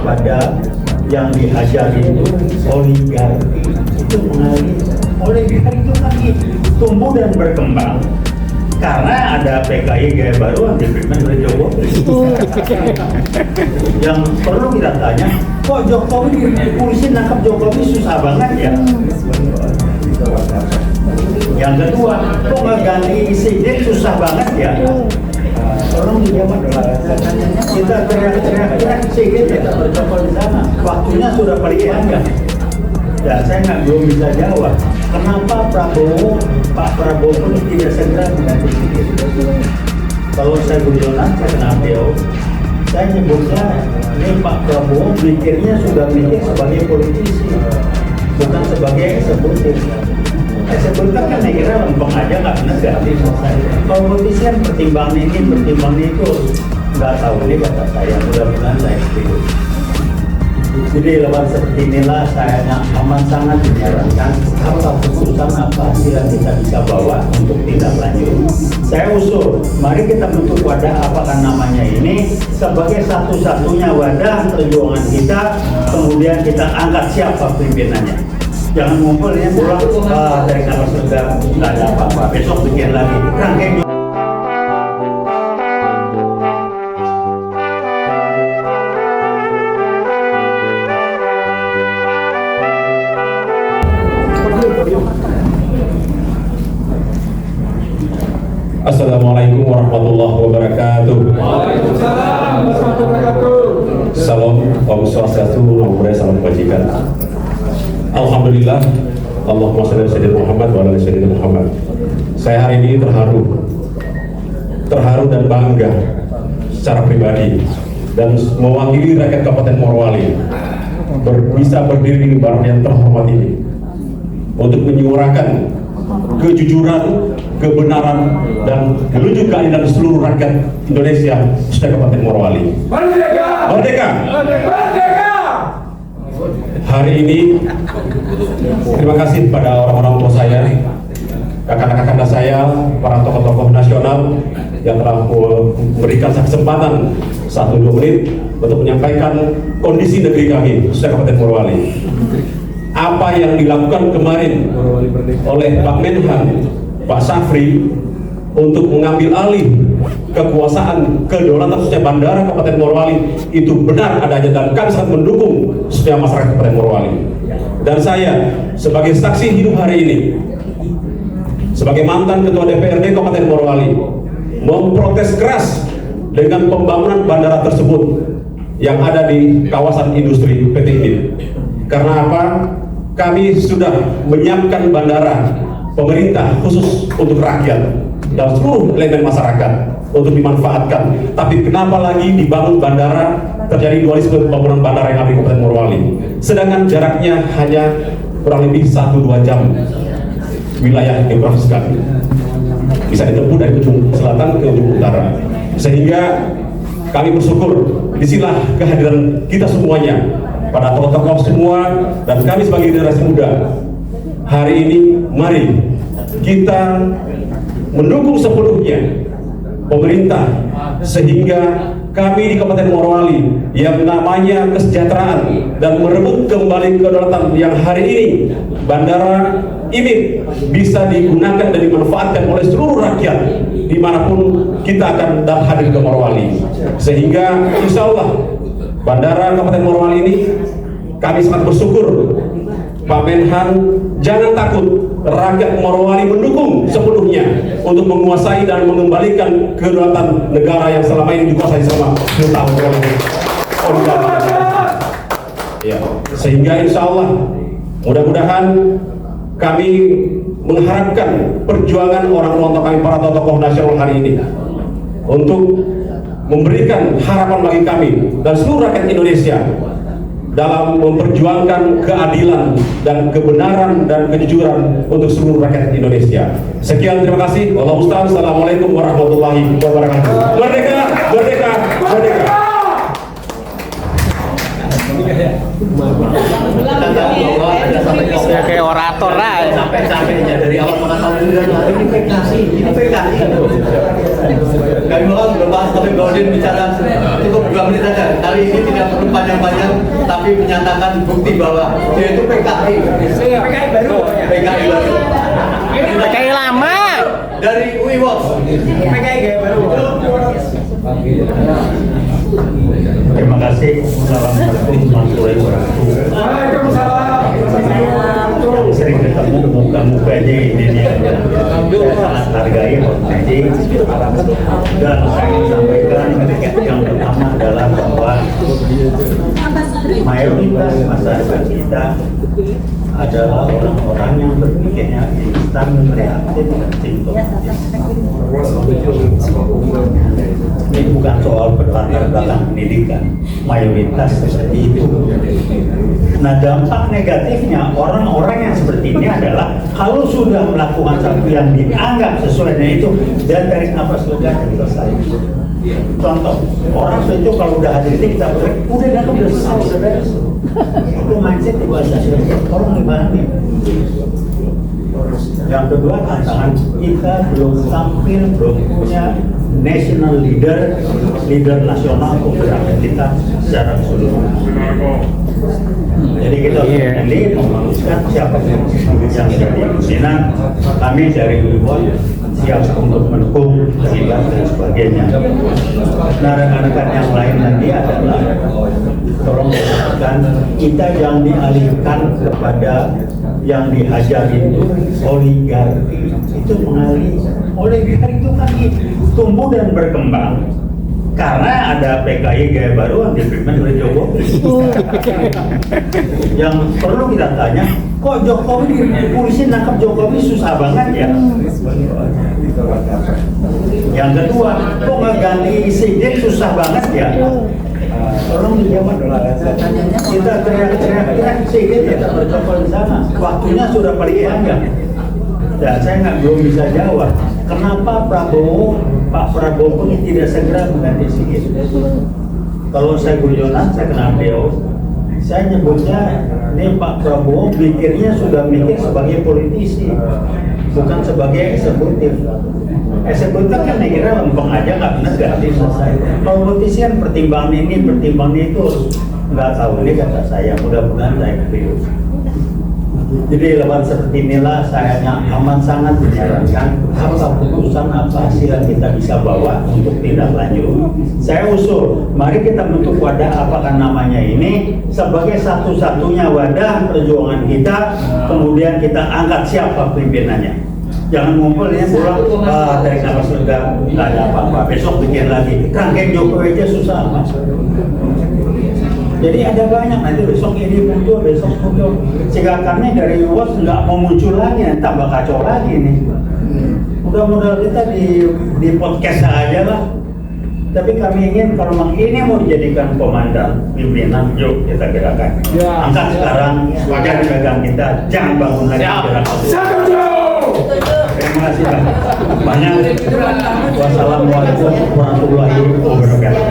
kepada yang dihajari itu oligarki. Itu mengalami oligarki itu lagi tumbuh dan berkembang karena ada PKI gaya baru yang dipimpin oleh Jokowi. Yang perlu kita tanya, kok Jokowi polisi nangkap Jokowi susah banget ya? Yang kedua, kok nggak ganti Sidik susah banget ya? Tolong dijawab. Kita teriak-teriak Sidik ya bercokol di sana. Waktunya sudah pergi aja. Dan saya belum bisa jawab. Kenapa Pak Prabowo pun tidak segera mengganti Sidik? Kalau saya guyonan, saya kenal beliau. Saya nyebutnya, ini Pak Prabowo mikirnya sudah mikir sebagai politisi, bukan sebagai eksekutif. Eksekutif kan kira lempeng aja, nggak benar ganti selesai. Kalau politisi kan pertimbang ini, pertimbang itu, nggak tahu ini kata saya, mudah-mudahan saya setuju. Jadi lewat seperti inilah saya amat sangat menyarankan apa keputusan apa hasil yang kita bisa bawa untuk tindak lanjut. Saya usul, mari kita bentuk wadah apakan namanya ini sebagai satu-satunya wadah perjuangan kita, kemudian kita angkat siapa pimpinannya. Jangan ngumpul ya pulang dari kamar surga nggak ada apa-apa, besok bikin lagi rangkaian. Assalamualaikum warahmatullahi wabarakatuh. Waalaikumsalam warahmatullahi wabarakatuh. Salam Om Swastiastu, Namo Buddhaya, salam kebajikan. Alhamdulillah, Allahumma shalli ala sayyidina Muhammad wa ala ali sayyidina Muhammad. Saya hari ini terharu dan bangga secara pribadi dan mewakili rakyat Kabupaten Morowali bisa berdiri di barang yang terhormat ini untuk menyuarakan kejujuran, kebenaran, dan menunjuk keadilan seluruh rakyat Indonesia secara Kabupaten Morowali. Merdeka! Merdeka! Merdeka! Hari ini terima kasih kepada orang-orang tua saya, kakak-kakak saya, para tokoh-tokoh nasional yang telah memberikan kesempatan 1-2 menit untuk menyampaikan kondisi negeri kami secara Kabupaten Morowali. Apa yang dilakukan kemarin oleh Pak Menhan, Pak Safri untuk mengambil alih kekuasaan kedaulatan khususnya bandara Kabupaten Morowali itu benar adanya dan kami sangat mendukung setiap masyarakat Kabupaten Morowali. Dan saya sebagai saksi hidup hari ini, sebagai mantan Ketua DPRD Kabupaten Morowali, memprotes keras dengan pembangunan bandara tersebut yang ada di kawasan industri PT INIP. Karena apa? Kami sudah menyiapkan bandara pemerintah khusus untuk rakyat dan seluruh elemen masyarakat untuk dimanfaatkan. Tapi kenapa lagi dibangun bandara, terjadi dualisme pembangunan bandara yang ada di Kabupaten Morowali, sedangkan jaraknya hanya kurang lebih 1-2 jam wilayah geografis kami, bisa ditempuh dari ujung selatan ke ujung utara. Sehingga kami bersyukur disinilah kehadiran kita semuanya, pada tokoh-tokoh semua dan kami sebagai generasi muda. Hari ini mari kita mendukung sepenuhnya pemerintah sehingga kami di Kabupaten Morowali yang namanya kesejahteraan dan merebut kembali kedaulatan yang hari ini bandara ini bisa digunakan dan dimanfaatkan oleh seluruh rakyat dimanapun kita akan hadir ke Morowali. Sehingga insya Allah bandara Kabupaten Morowali ini kami sangat bersyukur Pak Menhan, jangan takut, rakyat Morowali mendukung sepenuhnya untuk menguasai dan mengembalikan kedaulatan negara yang selama ini dikuasai selama 10 tahun ya. Sehingga insya Allah mudah-mudahan kami mengharapkan perjuangan orang-orang kami, para tokoh nasional hari ini untuk memberikan harapan bagi kami dan seluruh rakyat Indonesia dalam memperjuangkan keadilan dan kebenaran dan kejujuran untuk seluruh rakyat Indonesia. Sekian, terima kasih. Wallahu a'lam. Assalamualaikum warahmatullahi wabarakatuh. Merdeka, merdeka, merdeka. Ya kayak orator lah. Sampai-sampainya dari awal mengatakan ini PKI. Kami mau berbahas topik Gaudin bicara cukup 2 menit saja. Kali ini tidak perlu panjang-panjang, tapi menyatakan bukti bahwa dia itu PKI. PKI baru. PKI baru. PKI lama. Dari UIWOS. PKI gaya baru. Terima kasih. Assalamualaikum warahmatullahi wabarakatuh. Waalaikumsalam. Sering ketemu muka-mukanya ini saya sangat hargai potensi dan saya sampaikan yang pertama adalah bahwa mayoritas masyarakat kita adalah orang-orang yang berpikirnya instan, reaktif, dan simptomatik. Ini bukan soal berlatar belakang pendidikan, mayoritas seperti itu. Nah, dampak negatifnya orang-orang yang seperti ini adalah kalau sudah melakukan sesuatu yang dianggap sesuai dengan itu dan tarik nafas lega dan selesai. Contoh, orang itu kalau udah hadir kita udah selesai, udah beres. Itu mindset di bahasa tolong dipahami. Yang kedua, tantangan kita belum punya national leader nasional untuk gerakan kita secara keseluruhan. Jadi kita pilih memutuskan siapa yang jadi pimpinan. Kami dari UIWOS siap untuk mendukung, terlibat dan sebagainya. Nah, rekan-rekan yang lain nanti adalah tolong pastikan kita yang dialihkan kepada yang dihajar itu oligarki. Itu mengalih oligarki itu kan tumbuh dan berkembang karena ada PKI gaya baru yang dipimpin oleh Jokowi. Yang perlu kita tanya, kok Jokowi polisi nangkap Jokowi susah banget ya? Yang kedua, kok nggak ganti Sigit susah banget ya? Tolong dijawab. Kita teriak-teriak Sigit ya bercokol di sana. Waktunya sudah paling panjang. Dan saya belum bisa jawab. Kenapa Pak Prabowo ini tidak segera mengganti Sigit? Kalau saya guyonan, saya kenal beliau. Saya nyebutnya ini Pak Prabowo mikirnya sudah mikir sebagai politisi, bukan sebagai eksekutif. Eksekutif kan kira lempeng aja, nggak benar ganti selesai. Kalau politisi kan pertimbangan ini, pertimbangan itu, nggak tahu ini kata saya. Mudah-mudahan saya keliru. Jadi lewat seperti inilah saya amat sangat menyarankan apa keputusan apa hasil yang kita bisa bawa untuk tindak lanjut. Saya usul, mari kita bentuk wadah apakah namanya ini sebagai satu-satunya wadah perjuangan kita, kemudian kita angkat siapa pimpinannya. Jangan ngumpul ya pulang, dari nafas lega, nggak ada apa-apa. Besok bikin lagi. Rangkaian Jokowi aja susah. Jadi ada banyak nanti besok ini muncul, besok muncul. Sehingga kami dari UIWOS nggak mau muncul lagi, tambah kacau lagi nih. Mudah-mudahan kita di podcast aja lah. Tapi kami ingin kalau memang ini mau dijadikan komandan pimpinan, yuk kita gerakan. Angkat sekarang, wajar pegang kita, jangan bangun lagi gerakan. Terima kasih banyak. Wassalamualaikum warahmatullahi wabarakatuh.